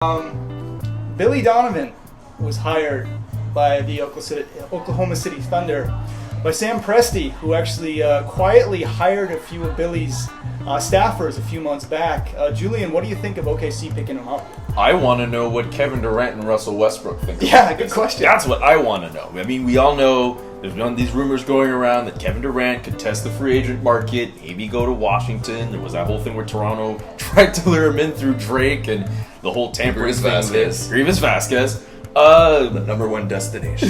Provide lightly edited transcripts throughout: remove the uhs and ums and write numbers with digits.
Billy Donovan was hired by the Oklahoma City Thunder by Sam Presti, who actually quietly hired a few of Billy's staffers a few months back. Julian, what do you think of OKC picking him up? I want to know what Kevin Durant and Russell Westbrook think. Yeah, good question. That's what I want to know. I mean, we all know there's been these rumors going around that Kevin Durant could test the free agent market, maybe go to Washington. There was that whole thing where Toronto tried to lure him in through Drake and the whole tampering thing. Grievous Vasquez. The number one destination.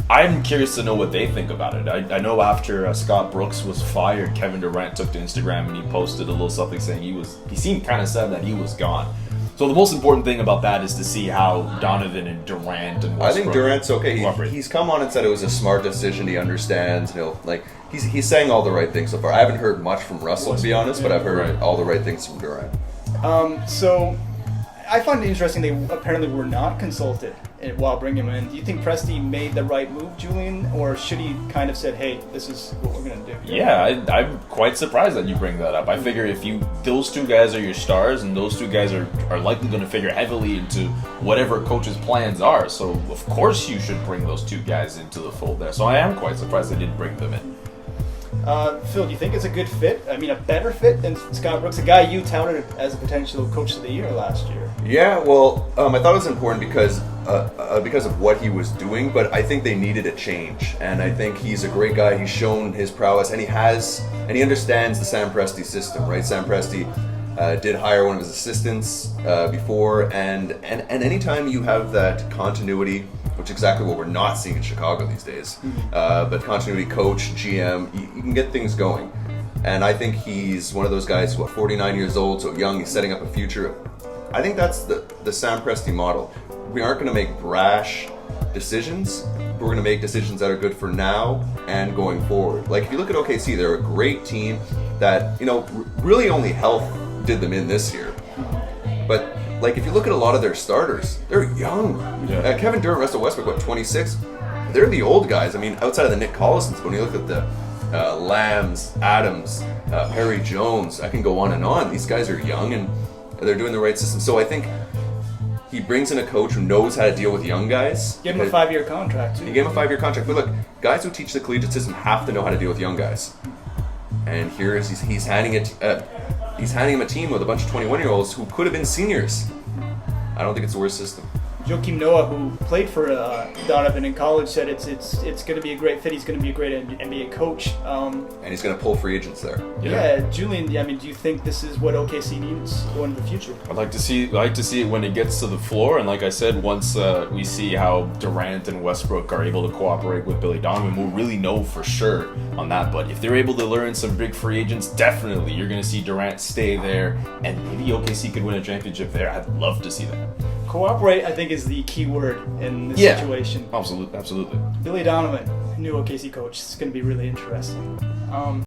I'm curious to know what they think about it. I know after Scott Brooks was fired, Kevin Durant took to Instagram and he posted a little something saying he seemed kind of sad that he was gone. So the most important thing about that is to see how Donovan and Durant and Westbrook. I think Durant's okay. He's come on and said it was a smart decision. He understands. He's saying all the right things so far. I haven't heard much from Russell, to be honest, but I've heard all the right things from Durant. So I find it interesting they apparently were not consulted while bringing him in. Do you think Presti made the right move, Julian, or should he kind of said, "Hey, this is what we're going to do"? Yeah, I'm quite surprised that you bring that up. I figure if those two guys are your stars, and those two guys are likely going to figure heavily into whatever coach's plans are. So of course you should bring those two guys into the fold there. So I am quite surprised they didn't bring them in. Phil, do you think it's a good fit? I mean, a better fit than Scott Brooks, a guy you touted as a potential coach of the year last year? Yeah, well, I thought it was important because of what he was doing, but I think they needed a change, and I think he's a great guy. He's shown his prowess, and he understands the Sam Presti system, right? Sam Presti did hire one of his assistants before, and anytime you have that continuity, which is exactly what we're not seeing in Chicago these days, but continuity coach, GM, you can get things going. And I think he's one of those guys who are 49 years old, so young, he's setting up a future. I think that's the Sam Presti model. We aren't going to make brash decisions, but we're going to make decisions that are good for now and going forward. Like, if you look at OKC, they're a great team that, really only health did them in this year. But like, if you look at a lot of their starters, they're young. Yeah. Kevin Durant, Russell Westbrook, 26? They're the old guys. I mean, outside of the Nick Collisons, but when you look at the Lambs, Adams, Perry Jones, I can go on and on. These guys are young and they're doing the right system. So I think he brings in a coach who knows how to deal with young guys. Give him a 5-year contract, too. He gave him a 5-year contract. But look, guys who teach the collegiate system have to know how to deal with young guys. And here he's handing him a team with a bunch of 21-year-olds who could have been seniors. I don't think it's the worst system. Joakim Noah, who played for Donovan in college, said it's going to be a great fit. He's going to be a great NBA coach. And he's going to pull free agents there. Yeah, Julian. I mean, do you think this is what OKC needs going into the future? I'd like to see it when it gets to the floor, and like I said, once we see how Durant and Westbrook are able to cooperate with Billy Donovan, we'll really know for sure on that. But if they're able to lure in some big free agents, definitely you're going to see Durant stay there, and maybe OKC could win a championship there. I'd love to see that. Cooperate, I think, is the key word in this situation. Absolutely. Billy Donovan, new OKC coach. It's going to be really interesting.